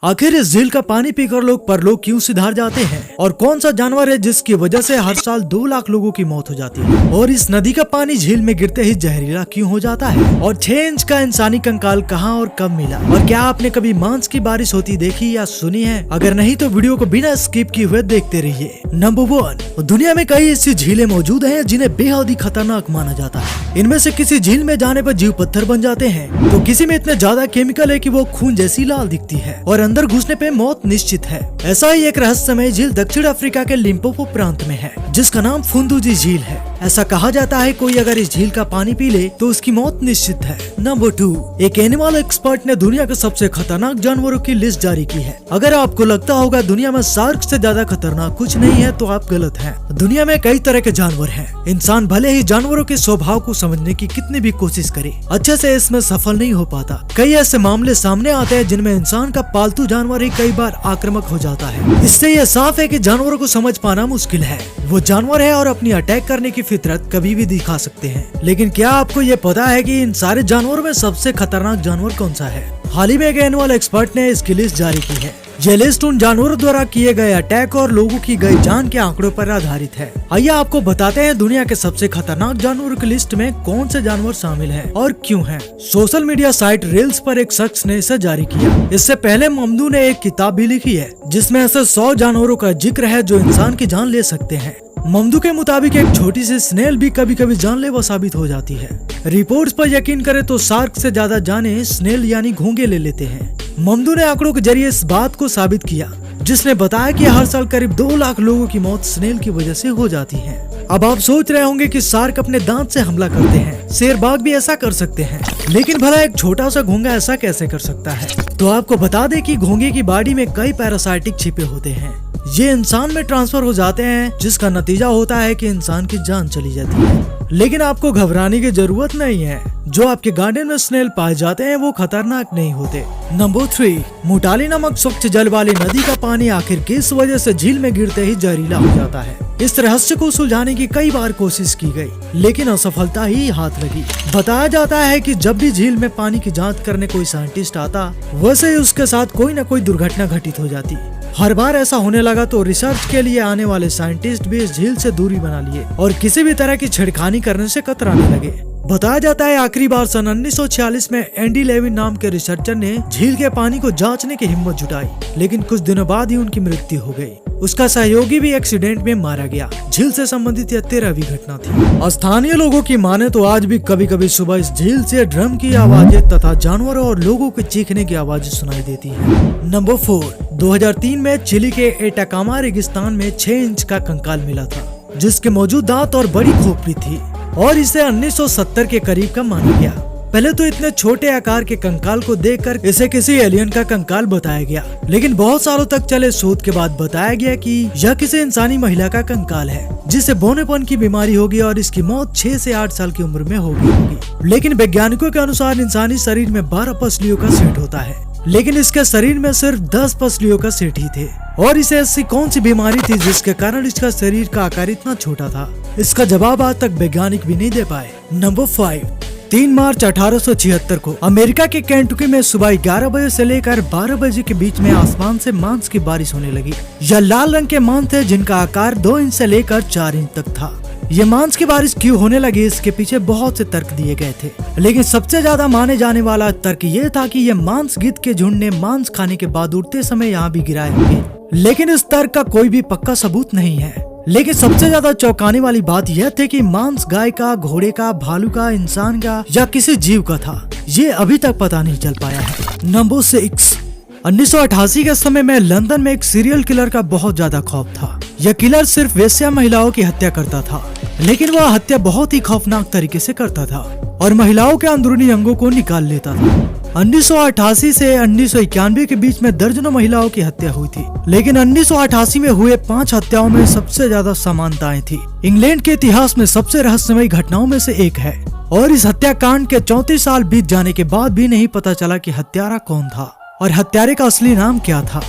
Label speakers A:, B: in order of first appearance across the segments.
A: आखिर इस झील का पानी पीकर लोग परलोक क्यों सिधार जाते हैं और कौन सा जानवर है जिसकी वजह से हर साल 2 लाख लोगों की मौत हो जाती है और इस नदी का पानी झील में गिरते ही जहरीला क्यों हो जाता है और 6 इंच का इंसानी कंकाल कहां और कब मिला और क्या आपने कभी मांस की बारिश होती देखी या सुनी है? अगर नहीं तो वीडियो को बिना स्किप किए हुए देखते रहिए। नंबर 1, दुनिया में कई ऐसी झीलें मौजूद हैं जिन्हें बेहद ही खतरनाक माना जाता है। इनमें से किसी झील में जाने पर जीव पत्थर बन जाते हैं तो किसी में इतने ज्यादा केमिकल है कि वो खून जैसी लाल दिखती है और अंदर घुसने पे मौत निश्चित है। ऐसा ही एक रहस्यमय झील दक्षिण अफ्रीका के लिम्पोपो प्रांत में है जिसका नाम फुंदुजी झील है। ऐसा कहा जाता है कोई अगर इस झील का पानी पी ले तो उसकी मौत निश्चित है। नंबर 2, एक एनिमल एक्सपर्ट ने दुनिया के सबसे खतरनाक जानवरों की लिस्ट जारी की है। अगर आपको लगता होगा दुनिया में शार्क से ज्यादा खतरनाक कुछ नहीं है तो आप गलत हैं। दुनिया में कई तरह के जानवर हैं। इंसान भले ही जानवरों के स्वभाव को समझने की कितनी भी कोशिश करे अच्छे से इसमें सफल नहीं हो पाता। कई ऐसे मामले सामने आते हैं जिनमें इंसान का पालतू जानवर ही कई बार आक्रामक हो जाता है। इससे यह साफ है कि जानवरों को समझ पाना मुश्किल है। वो जानवर है और अपनी अटैक करने की फितरत कभी भी दिखा सकते हैं। लेकिन क्या आपको ये पता है कि इन सारे जानवरों में सबसे खतरनाक जानवर कौन सा है? हाल ही में एक एनिमल एक्सपर्ट ने इसकी लिस्ट जारी की है। यह लिस्ट उन जानवरों द्वारा किए गए अटैक और लोगों की गई जान के आंकड़ों पर आधारित है। आइए आपको बताते हैं दुनिया के सबसे खतरनाक जानवरों की लिस्ट में कौन से जानवर शामिल हैं और क्यों हैं। सोशल मीडिया साइट रील्स पर एक शख्स ने इसे जारी किया। इससे पहले ममदू ने एक किताब भी लिखी है जिसमें ऐसे 100 जानवरों का जिक्र है जो इंसान की जान ले सकते हैं। ममदू के मुताबिक एक छोटी सी स्नेल भी कभी कभी जानलेवा साबित हो जाती है। रिपोर्ट्स पर यकीन करें तो शार्क से ज्यादा जाने स्नेल यानी घोंगे ले लेते हैं। ममदू ने आंकड़ों के जरिए इस बात को साबित किया जिसने बताया कि हर साल करीब 2 लाख लोगों की मौत स्नेल की वजह से हो जाती है। अब आप सोच रहे होंगे कि शार्क अपने दांत से हमला करते हैं, शेरबाग भी ऐसा कर सकते हैं, लेकिन भला एक छोटा सा घोंगा ऐसा कैसे कर सकता है? तो आपको बता दें कि घोंगे की बॉडी में कई पैरासाइटिक छिपे होते हैं। ये इंसान में ट्रांसफर हो जाते हैं जिसका नतीजा होता है कि इंसान की जान चली जाती है। लेकिन आपको घबराने की जरूरत नहीं है। जो आपके गार्डन में स्नेल पाए जाते हैं वो खतरनाक नहीं होते। नंबर 3, मुटाली नामक स्वच्छ जल वाली नदी का पानी आखिर किस वजह से झील में गिरते ही जहरीला हो जाता है? इस रहस्य को सुलझाने की कई बार कोशिश की गई लेकिन असफलता ही हाथ लगी। बताया जाता है कि जब भी झील में पानी की जांच करने कोई साइंटिस्ट आता वैसे ही उसके साथ कोई न कोई दुर्घटना घटित हो जाती। हर बार ऐसा होने लगा तो रिसर्च के लिए आने वाले साइंटिस्ट भी इस झील से दूरी बना लिए और किसी भी तरह की छेड़खानी करने से कतराने लगे। बताया जाता है आखिरी बार सन 1946 में एंडी लेविन नाम के रिसर्चर ने झील के पानी को जांचने की हिम्मत जुटाई लेकिन कुछ दिनों बाद ही उनकी मृत्यु हो गई। उसका सहयोगी भी एक्सीडेंट में मारा गया। झील से संबंधित यह 13वीं घटना थी। स्थानीय लोगों की माने तो आज भी कभी कभी सुबह इस झील से ड्रम की आवाजें तथा जानवरों और लोगों के चीखने की आवाजें सुनाई देती है। नंबर 4, 2003 में चिली के एटाकामा रेगिस्तान में 6 इंच का कंकाल मिला था जिसके मौजूद दांत और बड़ी खोपड़ी थी और इसे 1970 के करीब का माना गया। पहले तो इतने छोटे आकार के कंकाल को देखकर इसे किसी एलियन का कंकाल बताया गया लेकिन बहुत सालों तक चले शोध के बाद बताया गया कि यह किसी इंसानी महिला का कंकाल है जिसे बौनेपन की बीमारी होगी और इसकी मौत 6 से 8 साल की उम्र में होगी। लेकिन वैज्ञानिकों के अनुसार इंसानी शरीर में 12 पसलियों का सेट होता है लेकिन इसके शरीर में सिर्फ 10 पसलियों का सेट ही थे और इसे ऐसी कौन सी बीमारी थी जिसके कारण इसका शरीर का आकार इतना छोटा था? इसका जवाब आज तक वैज्ञानिक भी नहीं दे पाए। नंबर 5, 3 मार्च 1876 को अमेरिका के केंटुकी में सुबह 11 बजे से लेकर 12 बजे के बीच में आसमान से मांस की बारिश होने लगी। यह लाल रंग के मांस थे जिनका आकार 2 इंच से लेकर 4 इंच तक था। ये मांस की बारिश क्यों होने लगी इसके पीछे बहुत से तर्क दिए गए थे लेकिन सबसे ज्यादा माने जाने वाला तर्क ये था कि ये मांस गिद्ध के झुंड ने मांस खाने के बाद उड़ते समय यहाँ भी गिराए होंगे। लेकिन इस तर्क का कोई भी पक्का सबूत नहीं है। लेकिन सबसे ज्यादा चौंकाने वाली बात यह थी कि मांस गाय का, घोड़े का, भालू का, इंसान का या किसी जीव का था, ये अभी तक पता नहीं चल पाया है। नंबर 6, 1988 के समय में लंदन में एक सीरियल किलर का बहुत ज्यादा खौफ था। यह किलर सिर्फ वेश्या महिलाओं की हत्या करता था लेकिन वह हत्या बहुत ही खौफनाक तरीके से करता था और महिलाओं के अंदरूनी अंगों को निकाल लेता था। 1988 से 1991 के बीच में दर्जनों महिलाओं की हत्या हुई थी लेकिन 1988 में हुए 5 हत्याओं में सबसे ज्यादा समानताएं थी। इंग्लैंड के इतिहास में सबसे रहस्यमयी घटनाओं में से एक है और इस हत्याकांड के 34 साल बीत जाने के बाद भी नहीं पता चला कि हत्यारा कौन था और हत्यारे का असली नाम क्या था।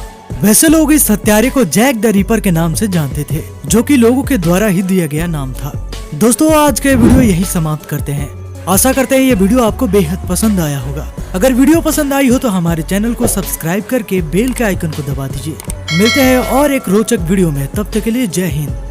A: वैसे लोग इस हत्यारे को जैक द रिपर के नाम से जानते थे जो कि लोगों के द्वारा ही दिया गया नाम था। दोस्तों आज के वीडियो यही समाप्त करते हैं। आशा करते हैं ये वीडियो आपको बेहद पसंद आया होगा। अगर वीडियो पसंद आई हो तो हमारे चैनल को सब्सक्राइब करके बेल के आइकन को दबा दीजिए। मिलते हैं और एक रोचक वीडियो में, तब तक के लिए जय हिंद।